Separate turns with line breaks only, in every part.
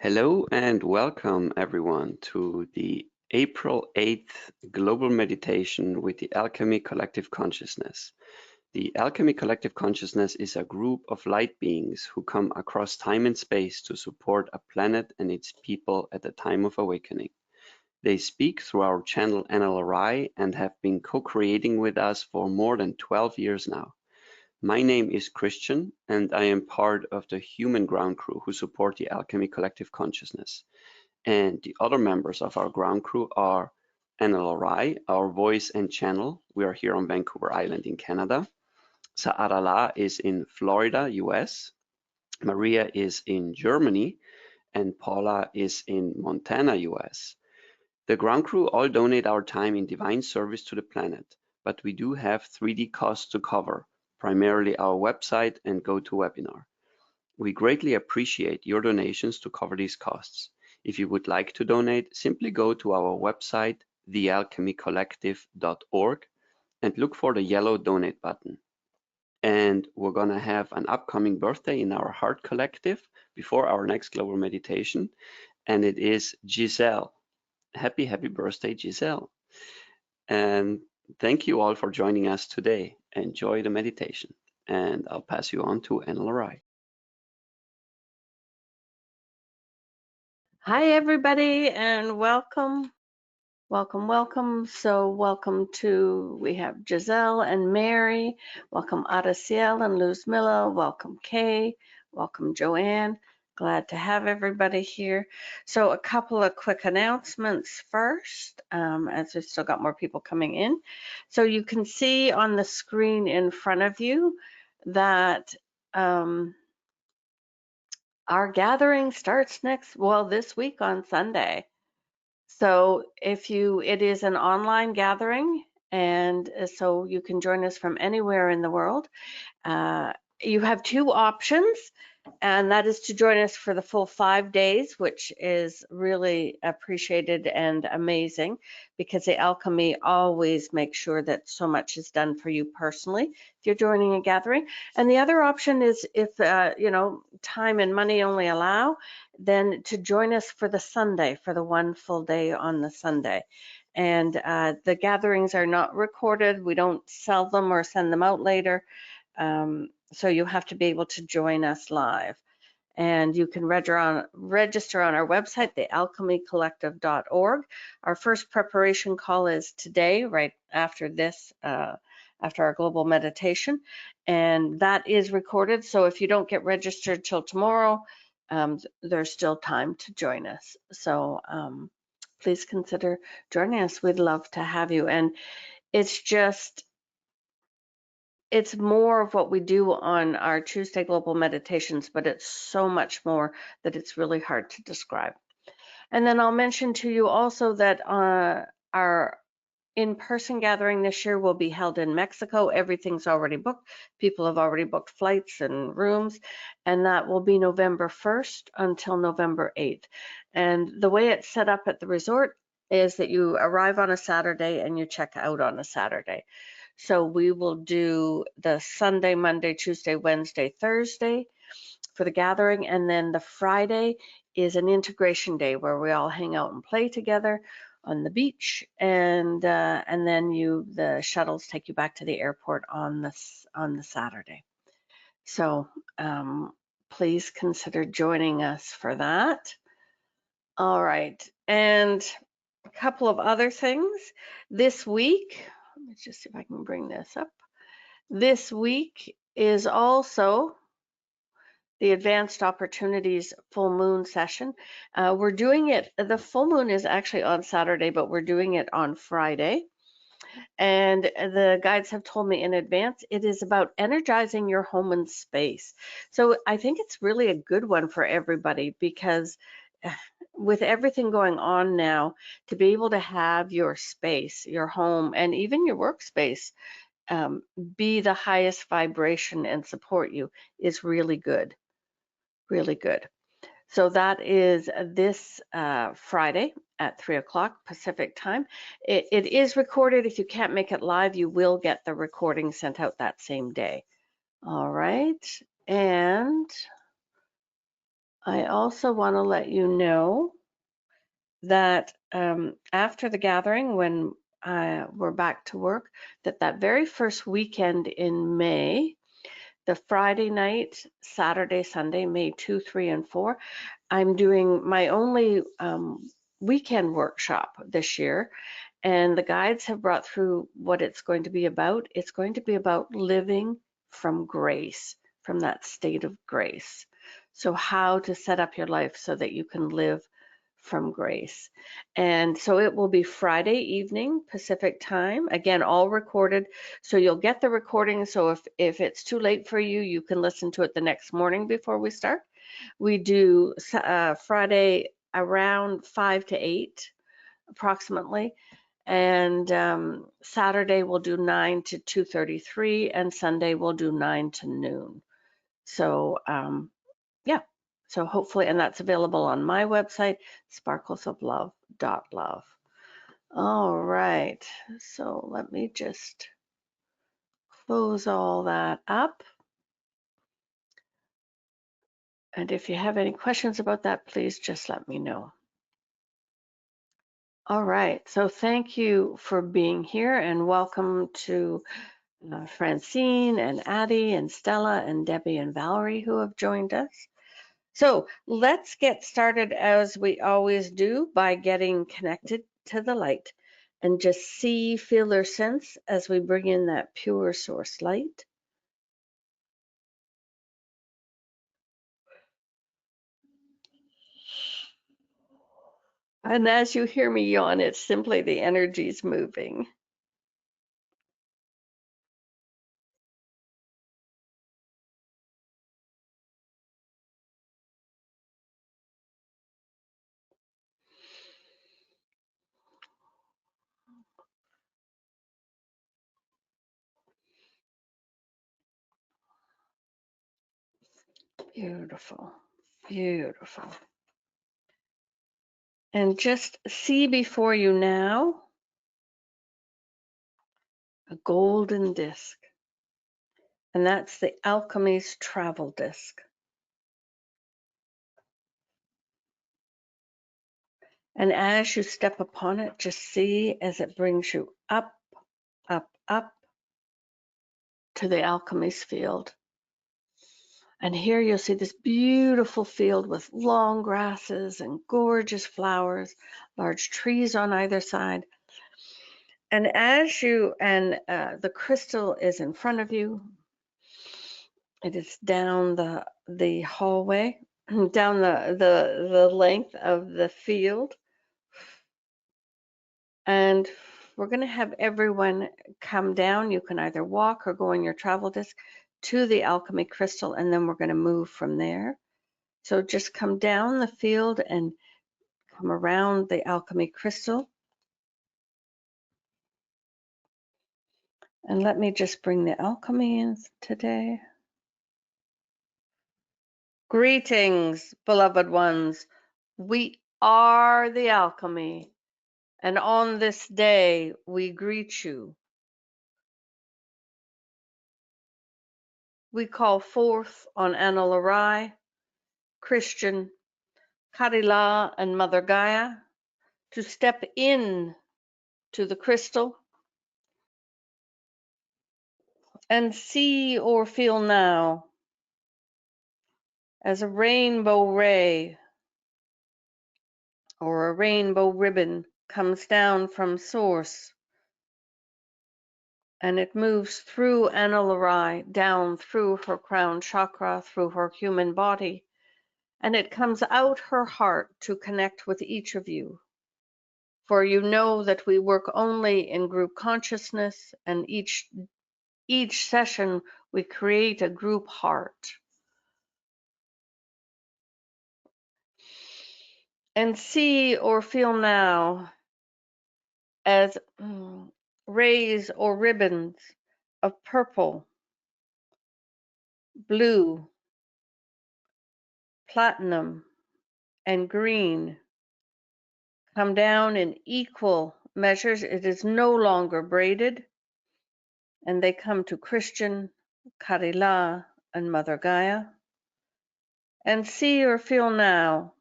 Hello and welcome everyone to the April 8th Global Meditation with the Alchemy Collective Consciousness. The Alchemy Collective Consciousness is a group of light beings who come across time and space to support a planet and its people at the time of awakening. They speak through our channel Ana-La-Rai and have been co-creating with us for more than 12 years now. My name is Christian, and I am part of the human ground crew who support the Alchemy Collective Consciousness. And the other members of our ground crew are Ana-La-Rai, our voice and channel. We are here on Vancouver Island in Canada. Sa'Arala is in Florida, US. Maria is in Germany, and Paula is in Montana, US. The ground crew all donate our time in divine service to the planet, but we do have 3D costs to cover, primarily our website and GoToWebinar. We greatly appreciate your donations to cover these costs. If you would like to donate, simply go to our website, thealchemycollective.org, and look for the yellow donate button. And we're going to have an upcoming birthday in our Heart Collective before our next global meditation, and it is Giselle. Happy birthday, Giselle. And thank you all for joining us today. Enjoy the meditation. And I'll pass you on to Ana-La-Rai.
Hi, everybody, and welcome. So welcome to, we have Giselle and Mary. Welcome Adaciel and Luz Miller. Welcome Kay. Welcome Joanne. Glad to have everybody here. So a couple of quick announcements first, as we've still got more people coming in. So you can see on the screen in front of you that our gathering starts this week on Sunday. So it is an online gathering, and so you can join us from anywhere in the world. You have two options, and that is to join us for the full 5 days, which is really appreciated and amazing, because the Alchemy always makes sure that so much is done for you personally if you're joining a gathering. And the other option is, if time and money only allow, then to join us for the Sunday, for the one full day on the Sunday. And the gatherings are not recorded. We don't sell them or send them out later. So you have to be able to join us live. And you can register on our website, thealchemycollective.org. Our first preparation call is today, right after this, after our global meditation. And that is recorded. So if you don't get registered till tomorrow, there's still time to join us. So please consider joining us. We'd love to have you. And it's more of what we do on our Tuesday global meditations, but it's so much more that it's really hard to describe. And then I'll mention to you also that our in-person gathering this year will be held in Mexico. Everything's already booked. People have already booked flights and rooms, and that will be November 1st until November 8th. And the way it's set up at the resort is that you arrive on a Saturday and you check out on a Saturday. So we will do the Sunday, Monday, Tuesday, Wednesday, Thursday for the gathering, and then the Friday is an integration day where we all hang out and play together on the beach, and then the shuttles take you back to the airport on the Saturday. So please consider joining us for that. All right, and a couple of other things this week. Let's just see if I can bring this up. This week is also the Advanced Opportunities Full Moon session. We're doing it, the full moon is actually on Saturday, but we're doing it on Friday. And the guides have told me in advance, it is about energizing your home and space. So I think it's really a good one for everybody, because with everything going on now, to be able to have your space, your home, and even your workspace be the highest vibration and support you is really good, really good. So that is this Friday at 3 o'clock Pacific time. It is recorded. If you can't make it live, you will get the recording sent out that same day. All right, and I also want to let you know that after the gathering, when we're back to work, that very first weekend in May, the Friday night, Saturday, Sunday, May 2, 3, and 4, I'm doing my only weekend workshop this year. And the guides have brought through what it's going to be about. It's going to be about living from grace, from that state of grace. So how to set up your life so that you can live from grace. And so it will be Friday evening Pacific time, again, all recorded. So you'll get the recording. So if it's too late for you, you can listen to it the next morning before we start. We do Friday around 5 to 8 approximately. And Saturday we'll do 9 to 2:33, and Sunday we'll do 9 to noon. So yeah, so hopefully, and that's available on my website, sparklesoflove.love. All right, so let me just close all that up. And if you have any questions about that, please just let me know. All right, so thank you for being here, and welcome to Francine and Addie and Stella and Debbie and Valerie who have joined us. So let's get started as we always do by getting connected to the light and just see, feel, or sense as we bring in that pure source light. And as you hear me yawn, it's simply the energies moving. Beautiful, beautiful. And just see before you now a golden disc. And that's the Alchemy's travel disc. And as you step upon it, just see as it brings you up, up, up to the Alchemy's field. And here you'll see this beautiful field with long grasses and gorgeous flowers, large trees on either side. And as you, and the crystal is in front of you, it is down the hallway, down the length of the field. And we're going to have everyone come down. You can either walk or go in your travel disc to the alchemy crystal, and then we're going to move from there. So just come down the field and come around the alchemy crystal. And let me just bring the alchemy in today. Greetings, beloved ones. We are the alchemy. And on this day, we greet you. We call forth on Ana-La-Rai, Christian, Karila, and Mother Gaia to step in to the crystal and see or feel now as a rainbow ray or a rainbow ribbon comes down from source, and it moves through Ana-La-Rai, down through her crown chakra, through her human body, and it comes out her heart to connect with each of you. For you know that we work only in group consciousness, and each session we create a group heart. And see or feel now as rays or ribbons of purple, blue, platinum, and green come down in equal measures. It is no longer braided, and they come to Christian, Karila, and Mother Gaia. And see or feel now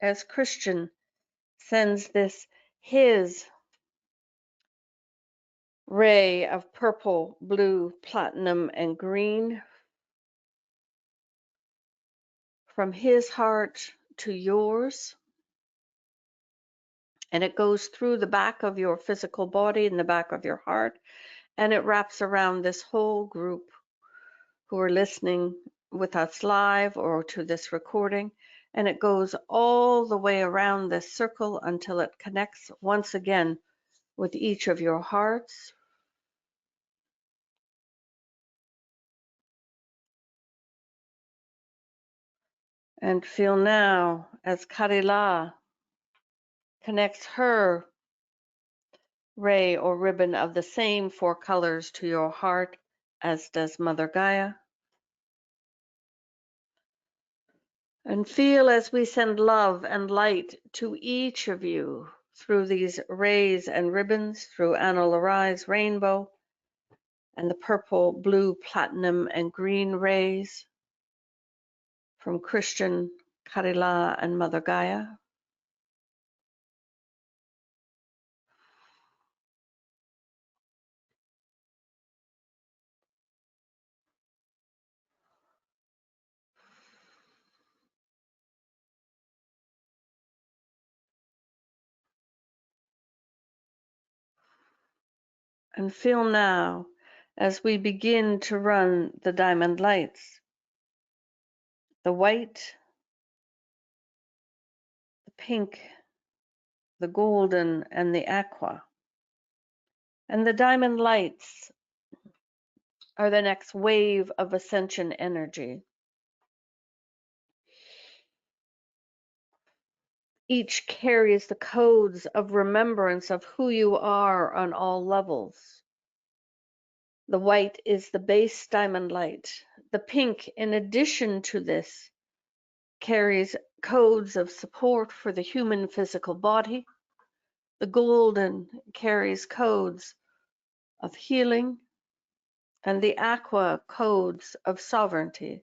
as Christian sends this his ray of purple, blue, platinum, and green from his heart to yours. And it goes through the back of your physical body and the back of your heart, and it wraps around this whole group who are listening with us live or to this recording. And it goes all the way around this circle until it connects once again with each of your hearts. And feel now as Karila connects her ray or ribbon of the same 4 colors to your heart, as does Mother Gaia. And feel as we send love and light to each of you through these rays and ribbons, through Ana-La-Rai's rainbow, and the purple, blue, platinum, and green rays from Christian, Karila, and Mother Gaia. And feel now as we begin to run the diamond lights, the white, the pink, the golden, and the aqua. And the diamond lights are the next wave of ascension energy. Each carries the codes of remembrance of who you are on all levels. The white is the base diamond light. The pink, in addition to this, carries codes of support for the human physical body. The golden carries codes of healing, and the aqua codes of sovereignty,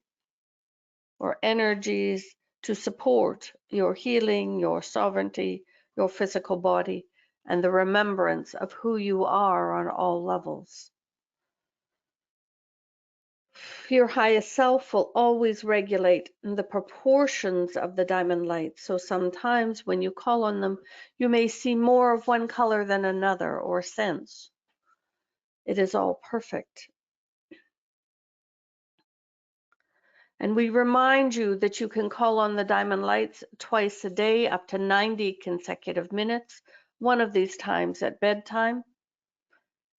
or energies to support your healing, your sovereignty, your physical body, and the remembrance of who you are on all levels. Your highest self will always regulate the proportions of the diamond light. So sometimes when you call on them, you may see more of one color than another or sense. It is all perfect. And we remind you that you can call on the diamond lights twice a day, up to 90 consecutive minutes, one of these times at bedtime.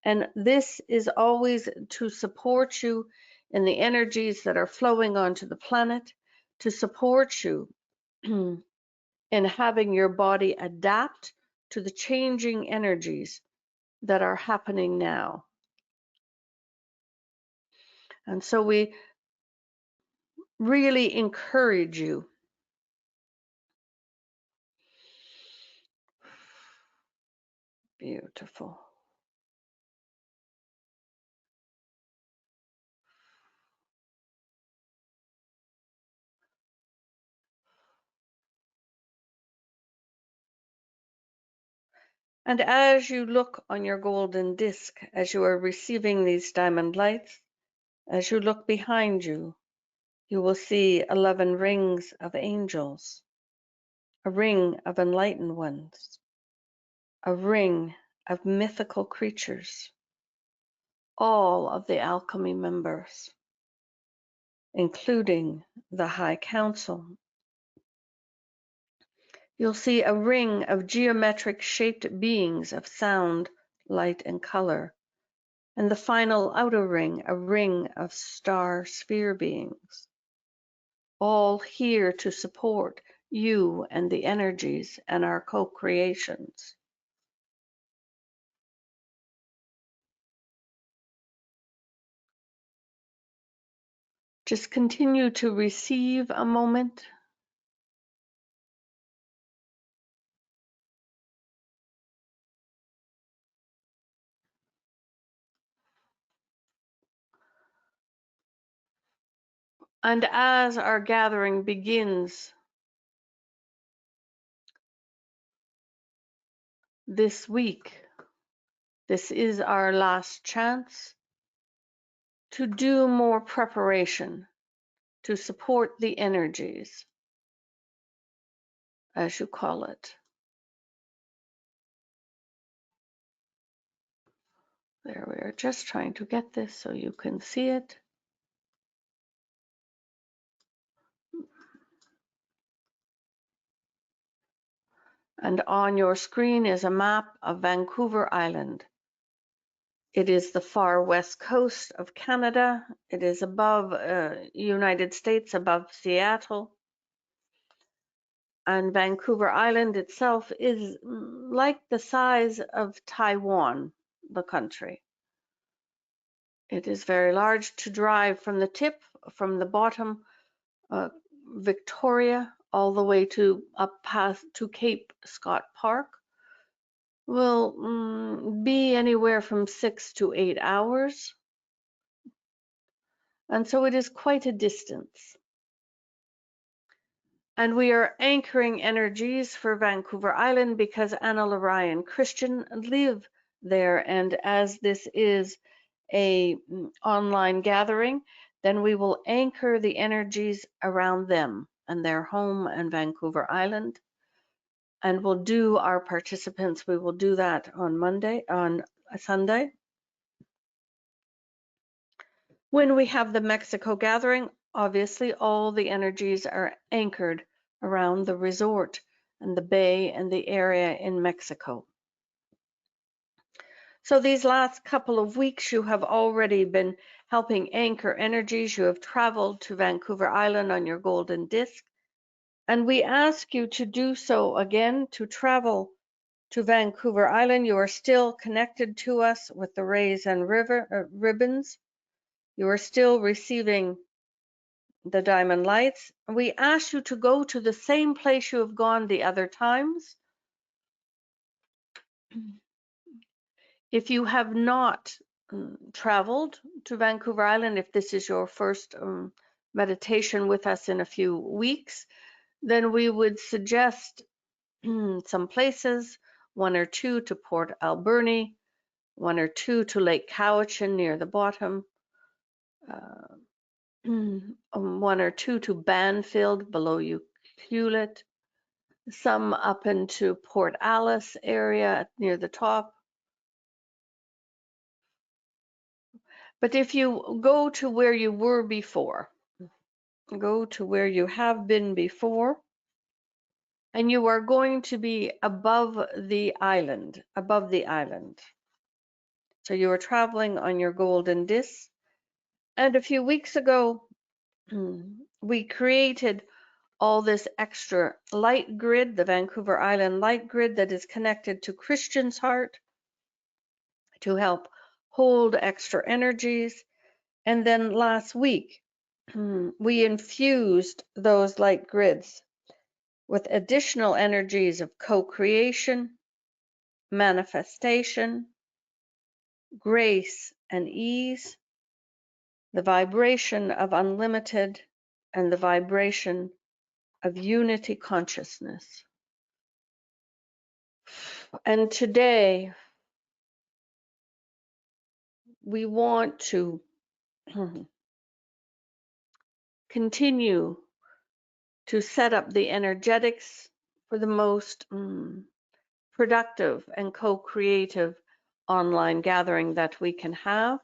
And this is always to support you in the energies that are flowing onto the planet, to support you in having your body adapt to the changing energies that are happening now. And so we really encourage you beautiful. And as you look on your golden disc, as you are receiving these diamond lights, as you look behind you, you will see 11 rings of angels, a ring of enlightened ones, a ring of mythical creatures, all of the alchemy members, including the High Council. You'll see a ring of geometric shaped beings of sound, light, and color, and the final outer ring, a ring of star sphere beings, all here to support you and the energies and our co-creations. Just continue to receive a moment. And as our gathering begins this week, this is our last chance to do more preparation to support the energies, as you call it. There, we are just trying to get this so you can see it. And on your screen is a map of Vancouver Island. It is the far west coast of Canada. It is above United States, above Seattle. And Vancouver Island itself is like the size of Taiwan, the country. It is very large. To drive from the tip, from the bottom, Victoria, all the way to up past to Cape Scott Park, will be anywhere from 6 to 8 hours. And so it is quite a distance. And we are anchoring energies for Vancouver Island because Ana-La-Rai and Christian live there. And as this is a online gathering, then we will anchor the energies around them and their home and Vancouver Island. And we'll do our participants, we will do that on Sunday. When we have the Mexico gathering, obviously all the energies are anchored around the resort and the bay and the area in Mexico. So these last couple of weeks, you have already been helping anchor energies. You have traveled to Vancouver Island on your golden disc. And we ask you to do so again, to travel to Vancouver Island. You are still connected to us with the rays and ribbons. You are still receiving the diamond lights. We ask you to go to the same place you have gone the other times. If you have not traveled to Vancouver Island, if this is your first meditation with us in a few weeks, then we would suggest some places, 1 or 2 to Port Alberni, 1 or 2 to Lake Cowichan near the bottom, 1 or 2 to Banfield below Hewlett, some up into Port Alice area near the top. But if you go to where you were before, go to where you have been before, and you are going to be above the island, So you are traveling on your golden disc. And a few weeks ago, we created all this extra light grid, the Vancouver Island light grid that is connected to Christian's heart to help hold extra energies. And then last week, we infused those light grids with additional energies of co-creation, manifestation, grace and ease, the vibration of unlimited, and the vibration of unity consciousness. And today, we want to continue to set up the energetics for the most productive and co-creative online gathering that we can have.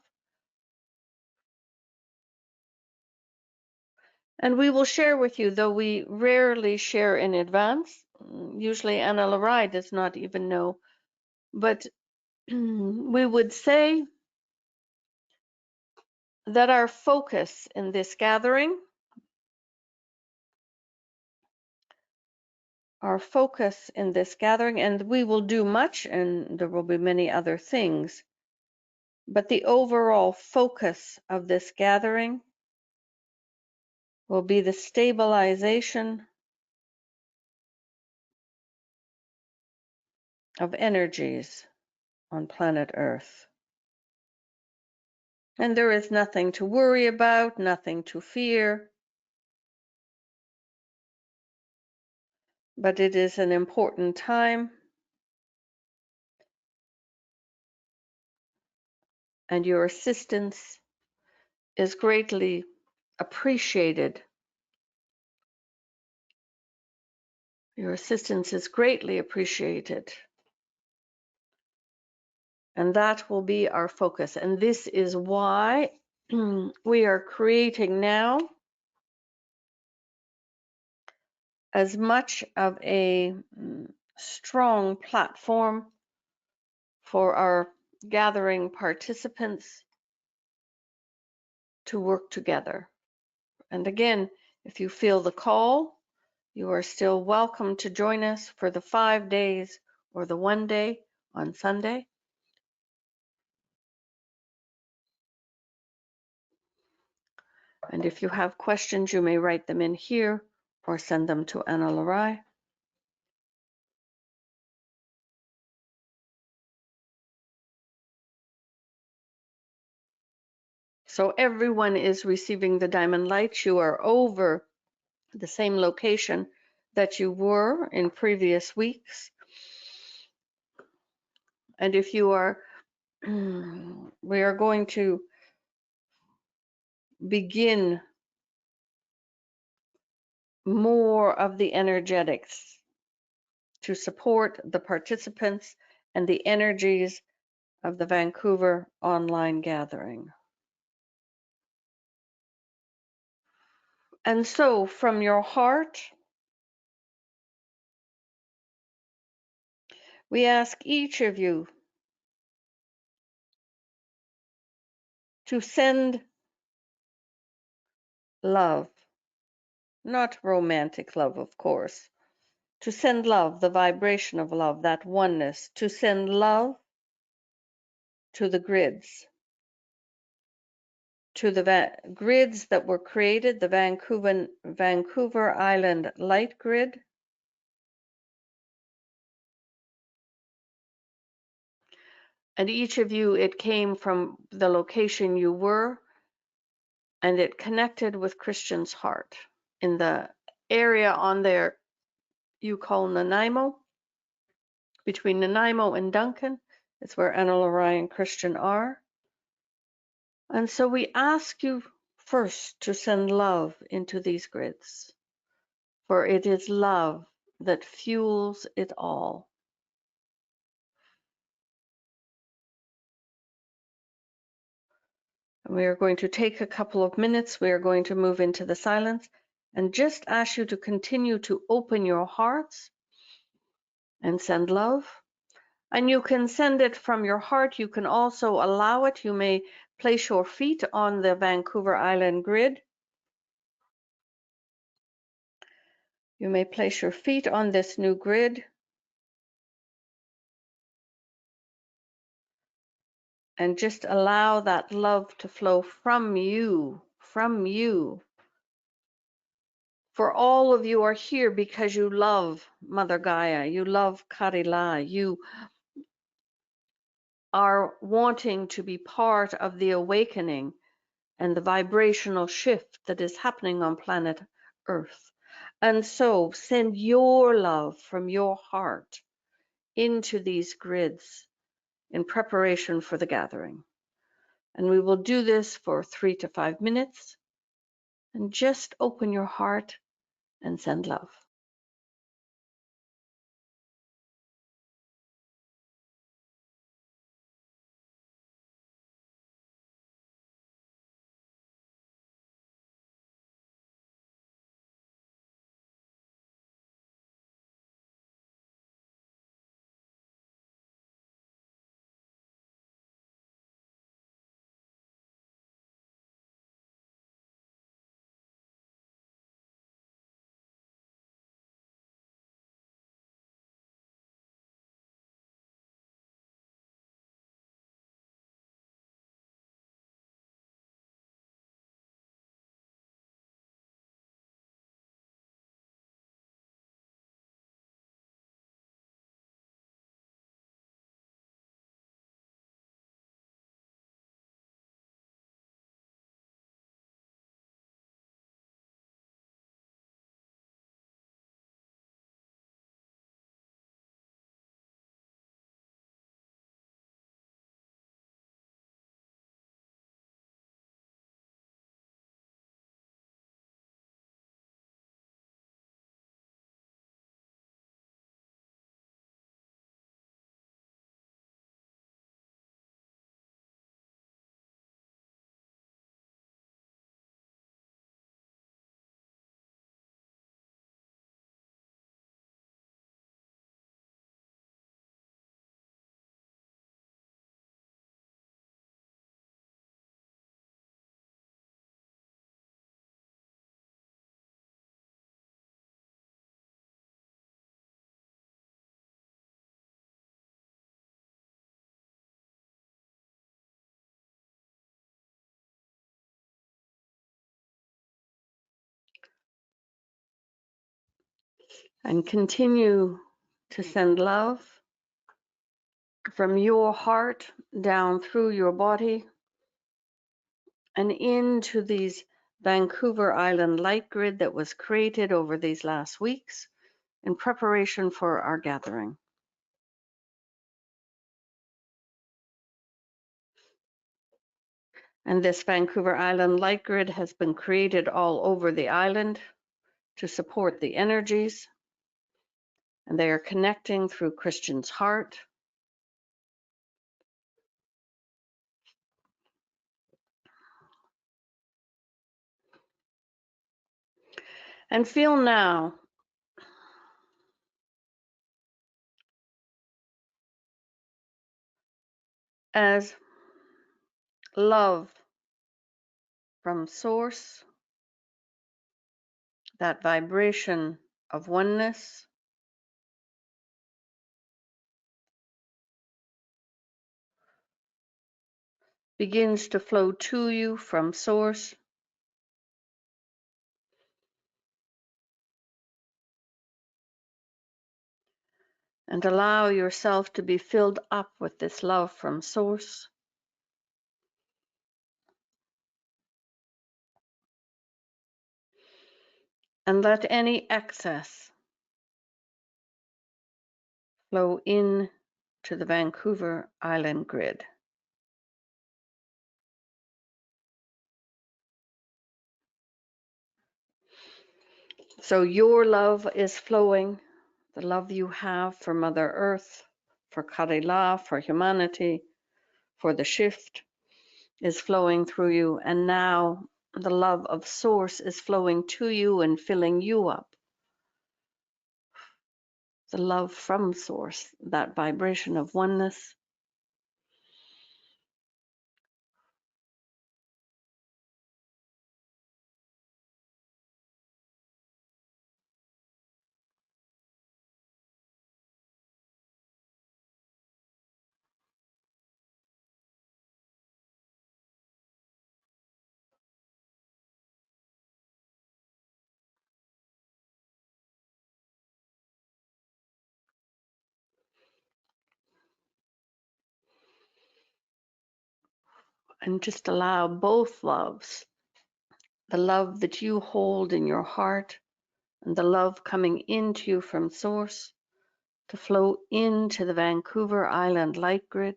And we will share with you, though we rarely share in advance. Usually Ana-La-Rai does not even know, but we would say that our focus in this gathering, and we will do much, and there will be many other things, but the overall focus of this gathering will be the stabilization of energies on planet Earth. And there is nothing to worry about, nothing to fear. but it is an important time, and your assistance is greatly appreciated. Your assistance is greatly appreciated. And that will be our focus. And this is why we are creating now as much of a strong platform for our gathering participants to work together. And again, if you feel the call, you are still welcome to join us for the 5 days or the 1 day on Sunday. And if you have questions, you may write them in here or send them to Ana-La-Rai. So everyone is receiving the diamond lights. You are over the same location that you were in previous weeks. And if you are, we are going to begin more of the energetics to support the participants and the energies of the Vancouver online gathering. And so from your heart, we ask each of you to send love, not romantic love, of course, to send love, the vibration of love, that oneness, to send love to the grids, to the grids that were created, the Vancouver Island Light Grid, and each of you, it came from the location you were, and it connected with Christian's heart. In the area on there you call Nanaimo, between Nanaimo and Duncan, it's where Ana-La-Rai and Christian are. And so we ask you first to send love into these grids, for it is love that fuels it all. And we are going to take a couple of minutes. We are going to move into the silence and just ask you to continue to open your hearts and send love. And you can send it from your heart. You can also allow it. You may place your feet on the Vancouver Island grid. You may place your feet on this new grid and just allow that love to flow from you, from you. For all of you are here because you love Mother Gaia, you love Karila, you are wanting to be part of the awakening and the vibrational shift that is happening on planet Earth. And so send your love from your heart into these grids in preparation for the gathering. And we will do this for 3 to 5 minutes. And just open your heart and send love. And continue to send love from your heart down through your body and into these Vancouver Island light grid that was created over these last weeks in preparation for our gathering. And this Vancouver Island light grid has been created all over the island to support the energies, and they are connecting through Christian's heart. And feel now as love from source, that vibration of oneness, begins to flow to you from source. And allow yourself to be filled up with this love from source. And let any excess flow in to the Vancouver Island grid. So your love is flowing, the love you have for Mother Earth, for Karila, for humanity, for the shift is flowing through you. And now the love of Source is flowing to you and filling you up. The love from Source, that vibration of oneness. And just allow both loves, the love that you hold in your heart and the love coming into you from Source, to flow into the Vancouver Island light grid.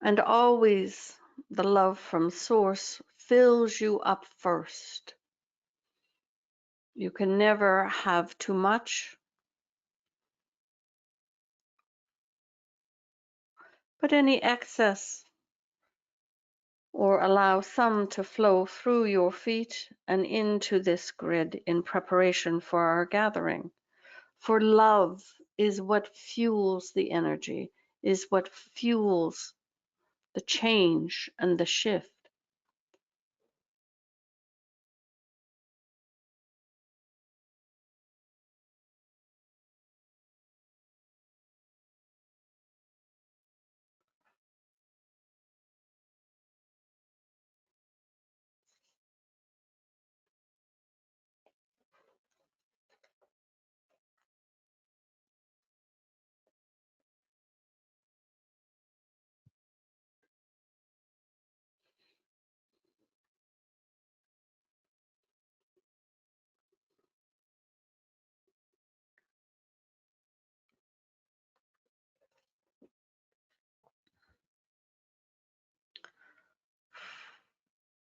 And always the love from Source fills you up first. You can never have too much, but any excess, or allow some to flow through your feet and into this grid in preparation for our gathering. For love is what fuels the energy, is what fuels the change and the shift.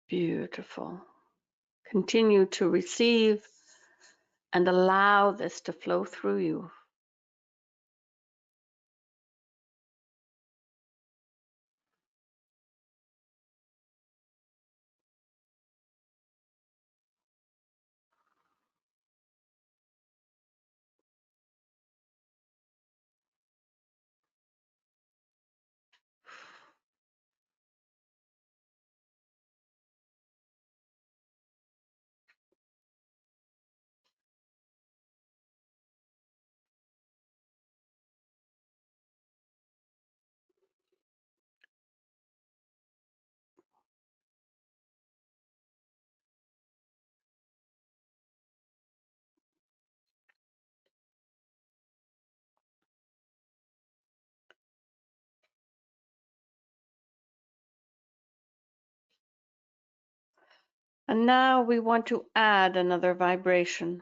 Beautiful. Continue to receive and allow this to flow through you. And now we want to add another vibration.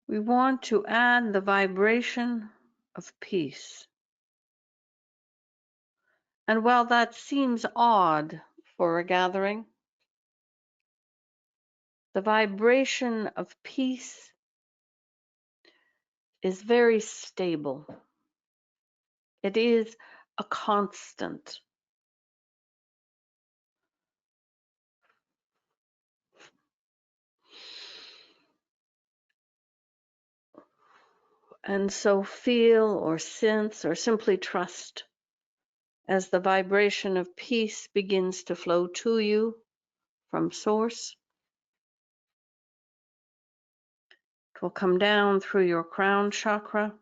We want to add the vibration of peace. And while that seems odd for a gathering, the vibration of peace is very stable. It is a constant. And so feel or sense or simply trust as the vibration of peace begins to flow to you from source. It will come down through your crown chakra.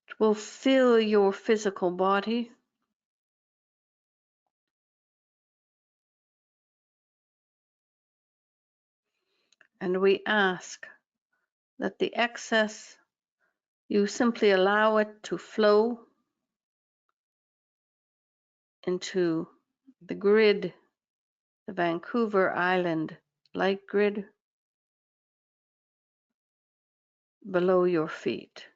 It will fill your physical body. And we ask that the excess, you simply allow it to flow into the grid, the Vancouver Island light grid below your feet.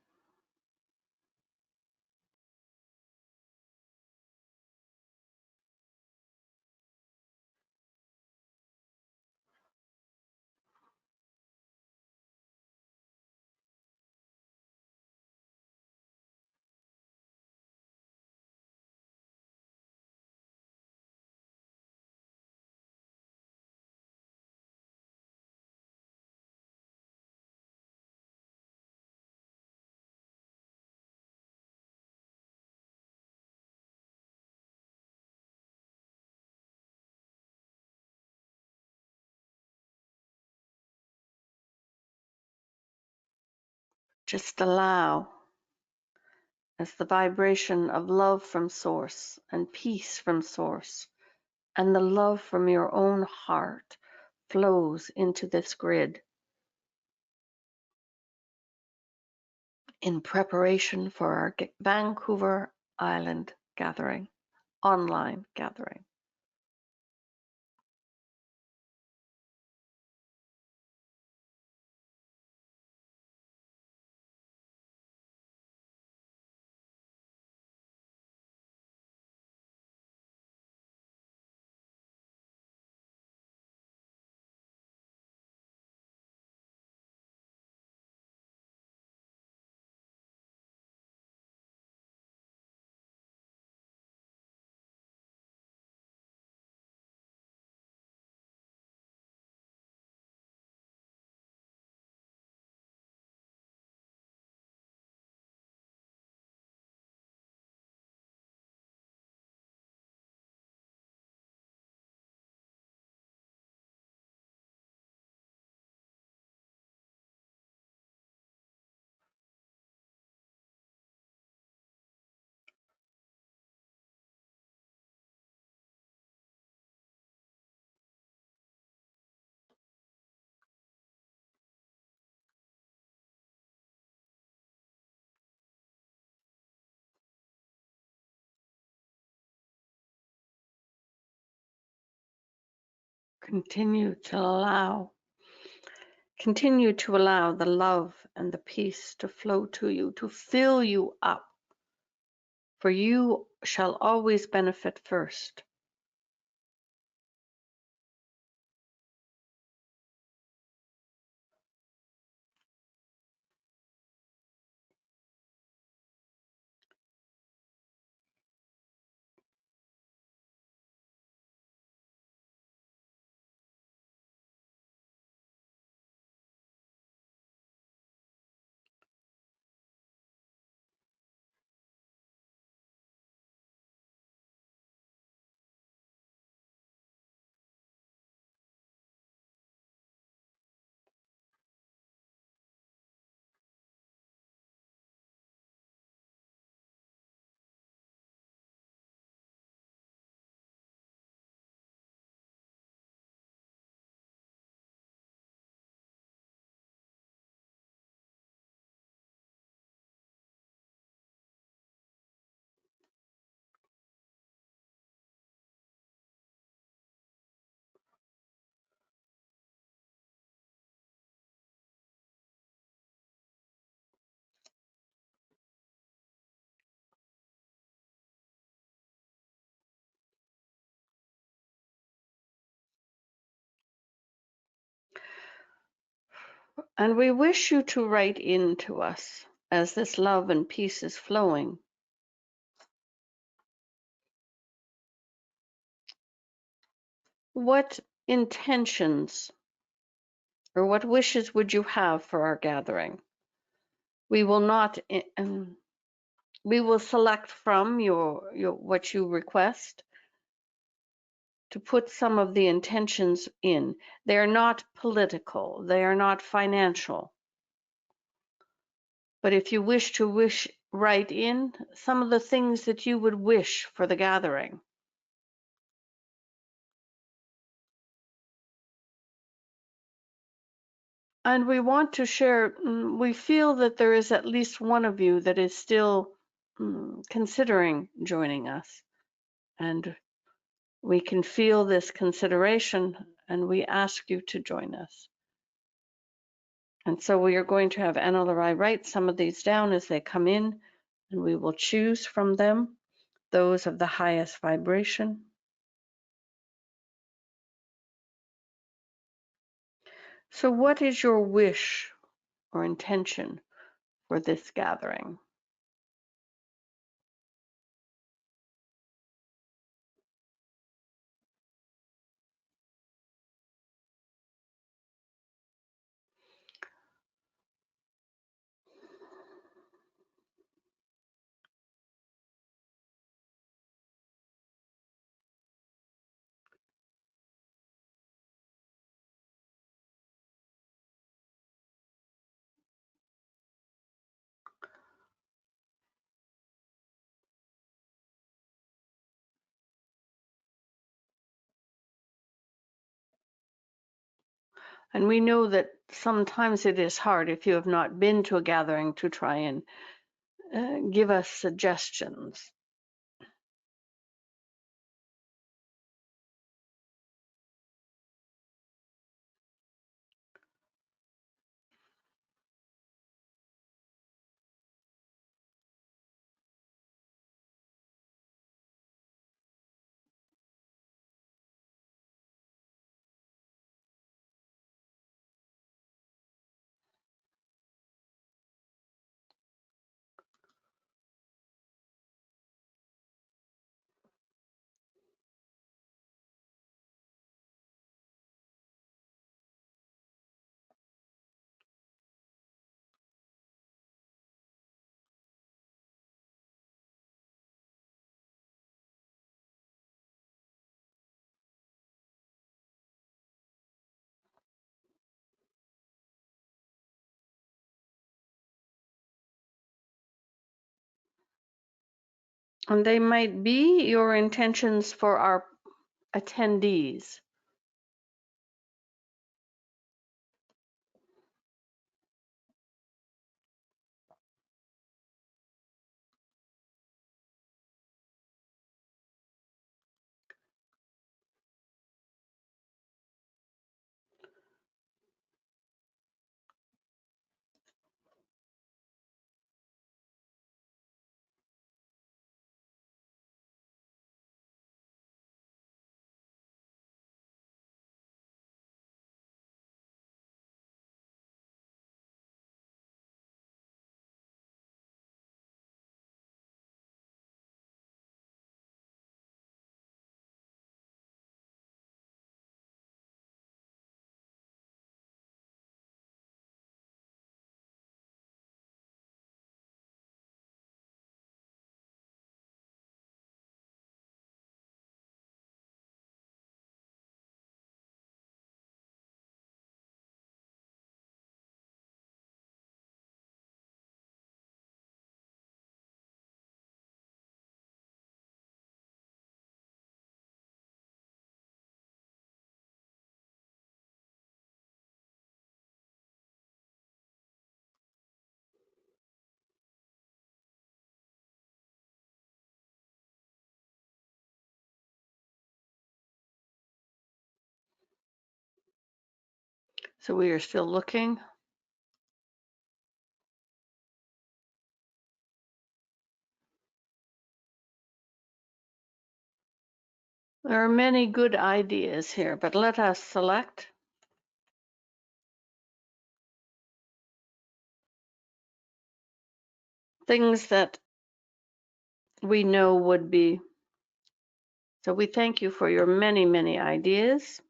Just allow as the vibration of love from source and peace from source and the love from your own heart flows into this grid in preparation for our Vancouver Island gathering, online gathering. Continue to allow Continue to allow the love and the peace to flow to you, to fill you up, for you shall always benefit first. And we wish you to write into us as this love and peace is flowing. What intentions or what wishes would you have for our gathering? We will not, we will select from your what you request to put some of the intentions in. They are not political, they are not financial. But if you wish to write in some of the things that you would wish for the gathering. And we want to share, we feel that there is at least one of you that is still considering joining us. And we can feel this consideration and we ask you to join us. And so we are going to have Ana-La-Rai write some of these down as they come in, and we will choose from them those of the highest vibration. So what is your wish or intention for this gathering? And we know that sometimes it is hard if you have not been to a gathering to try and give us suggestions. And they might be your intentions for our attendees. So we are still looking. There are many good ideas here, but let us select things that we know would be. So we thank you for your many, many ideas.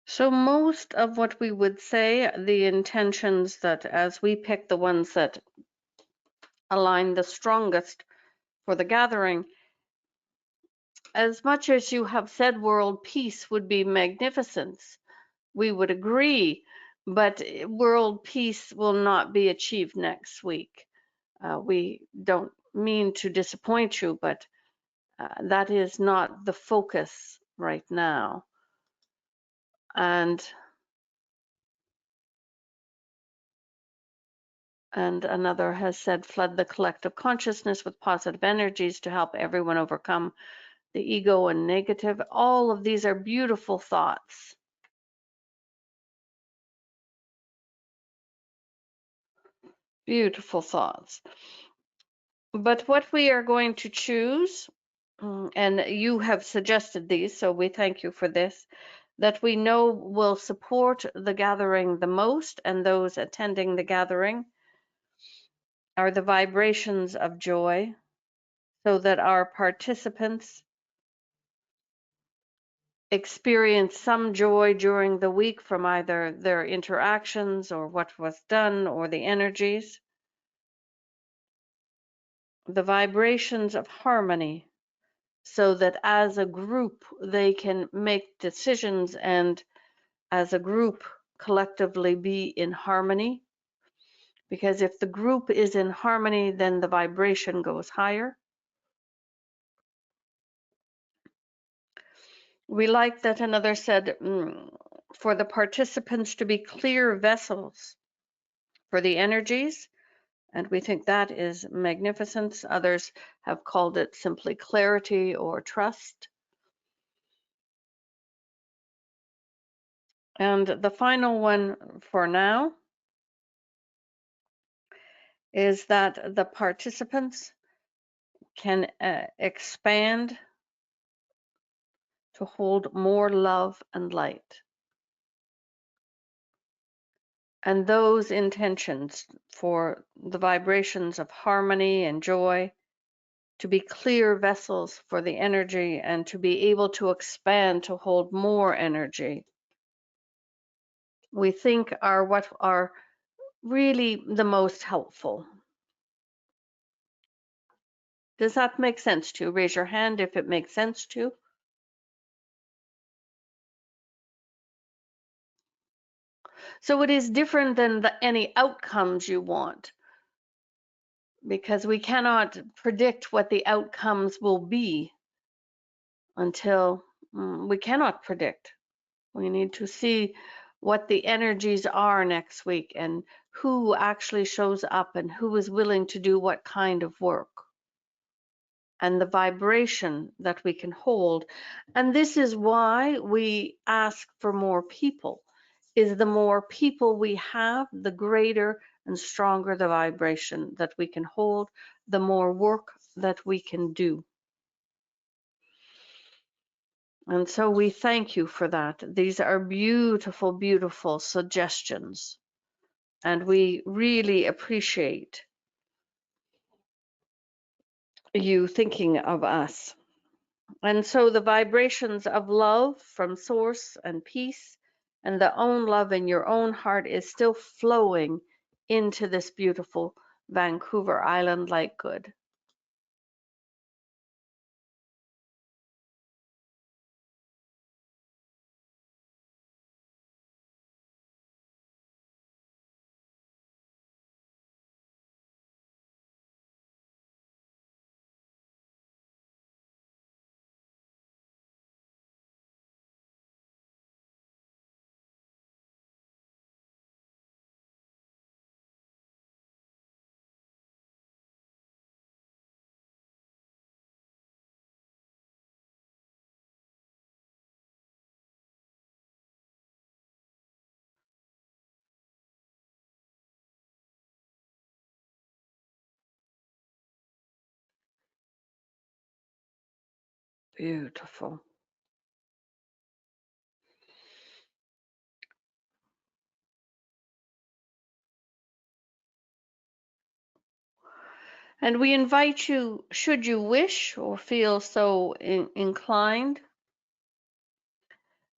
So most of what we would say, the intentions that as we pick the ones that align the strongest for the gathering, as much as you have said world peace would be magnificence, we would agree, but world peace will not be achieved next week. We don't mean to disappoint you, but that is not the focus right now. And another has said, flood the collective consciousness with positive energies to help everyone overcome the ego and negative. All of these are beautiful thoughts. Beautiful thoughts. But what we are going to choose, and you have suggested these, so we thank you for this, that we know will support the gathering the most and those attending the gathering are the vibrations of joy, so that our participants experience some joy during the week from either their interactions or what was done or the energies. The vibrations of harmony, so that as a group they can make decisions and as a group collectively be in harmony. Because if the group is in harmony, then the vibration goes higher. We like that another said, for the participants to be clear vessels for the energies, and we think that is magnificence. Others have called it simply clarity or trust. And the final one for now is that the participants can expand to hold more love and light. And those intentions for the vibrations of harmony and joy to be clear vessels for the energy and to be able to expand to hold more energy, we think are what are really the most helpful. Does that make sense to you? Raise your hand if it makes sense to you. So it is different than any outcomes you want, because we cannot predict what the outcomes will be until we cannot predict. We need to see what the energies are next week and who actually shows up and who is willing to do what kind of work. and the vibration that we can hold. And this is why we ask for more people, is the more people we have, the greater and stronger the vibration that we can hold, the more work that we can do. And so we thank you for that. These are beautiful, beautiful suggestions. And we really appreciate you thinking of us. And so the vibrations of love from source and peace and the own love in your own heart is still flowing into this beautiful Vancouver Island light good. Beautiful. And we invite you, should you wish or feel so inclined,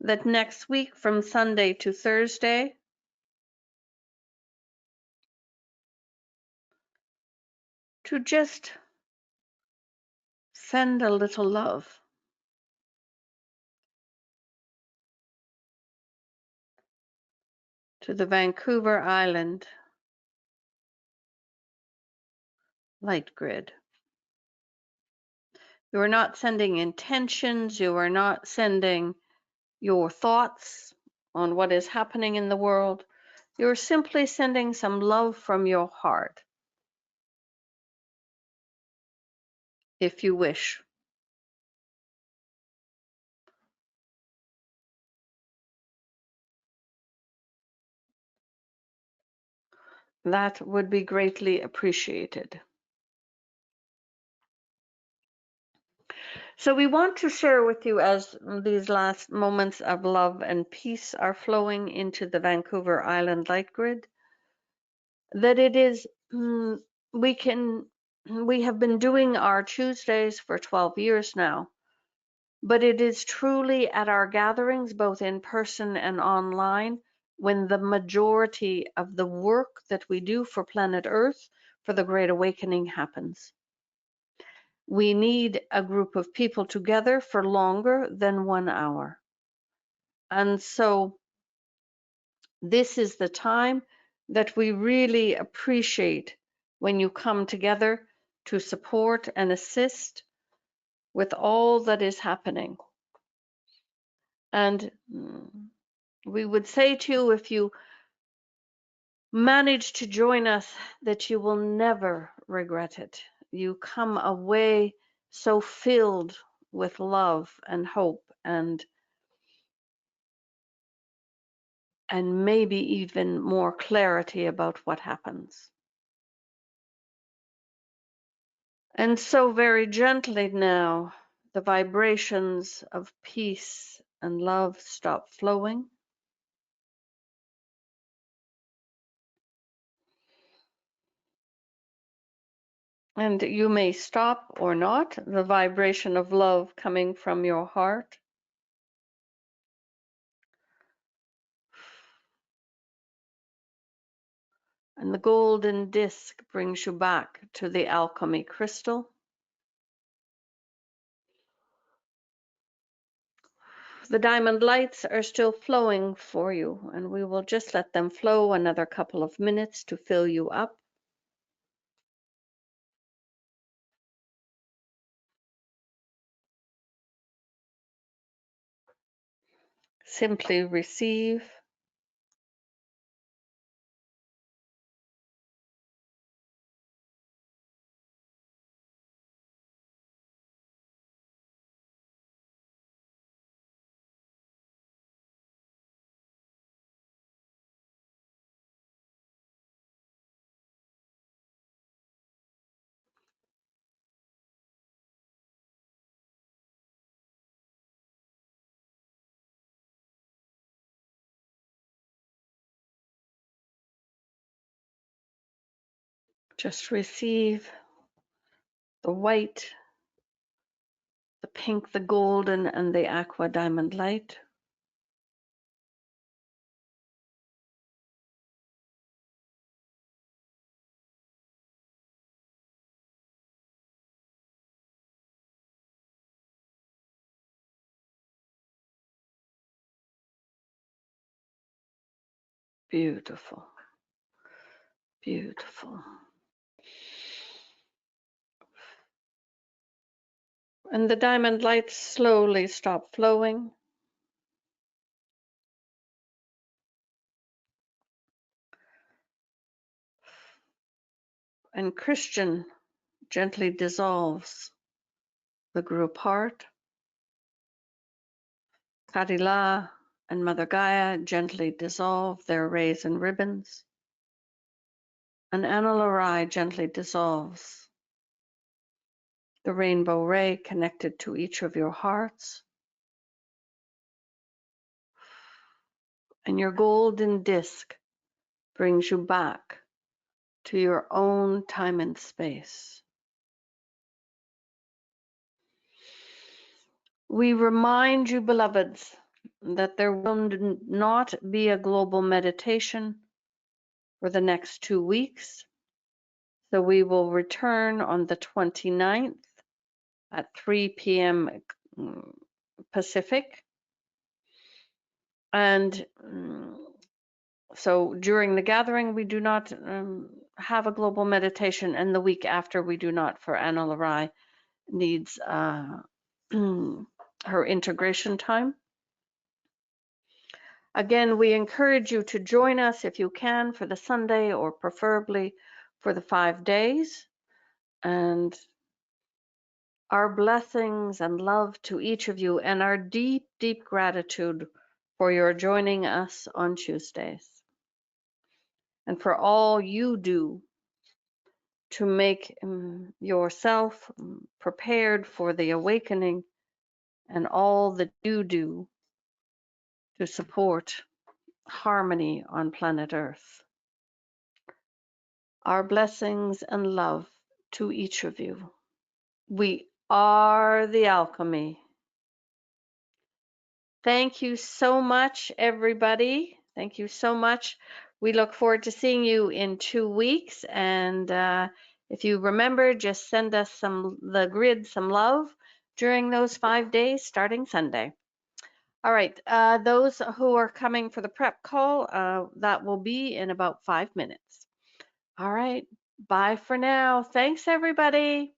that next week from Sunday to Thursday, to just send a little love to the Vancouver Island light grid. You are not sending intentions, you are not sending your thoughts on what is happening in the world. You're simply sending some love from your heart, if you wish. That would be greatly appreciated. So we want to share with you, as these last moments of love and peace are flowing into the Vancouver Island light grid, that it is, we have been doing our Tuesdays for 12 years now, but it is truly at our gatherings, both in person and online, when the majority of the work that we do for planet Earth, for the Great Awakening, happens. We need a group of people together for longer than 1 hour. And so this is the time that we really appreciate when you come together to support and assist with all that is happening. And we would say to you, if you manage to join us, that you will never regret it. You come away so filled with love and hope and maybe even more clarity about what happens. And so very gently now, the vibrations of peace and love stop flowing. And you may stop or not, the vibration of love coming from your heart. And the golden disc brings you back to the alchemy crystal. The diamond lights are still flowing for you, and we will just let them flow another couple of minutes to fill you up. Simply receive. Just receive the white, the pink, the golden, and the aqua diamond light. Beautiful, beautiful. And the diamond lights slowly stop flowing. And Christian gently dissolves the group heart. Kadila and Mother Gaia gently dissolve their rays and ribbons. And Ana-La-Rai gently dissolves the rainbow ray connected to each of your hearts. And your golden disc brings you back to your own time and space. We remind you, beloveds, that there will not be a global meditation for the next 2 weeks. So we will return on the 29th at 3 p.m. Pacific. And so during the gathering, we do not have a global meditation, and the week after, we do not, for Ana-La-Rai needs her integration time. Again, we encourage you to join us if you can for the Sunday, or preferably for the 5 days. And our blessings and love to each of you, and our deep, deep gratitude for your joining us on Tuesdays, and for all you do to make yourself prepared for the awakening, and all that you do to support harmony on planet Earth. Our blessings and love to each of you. We are the alchemy. Thank you so much, everybody. Thank you so much. We look forward to seeing you in 2 weeks. And if you remember, just send us the grid some love during those 5 days, starting Sunday. All right. Those who are coming for the prep call, that will be in about 5 minutes. All right. Bye for now. Thanks, everybody.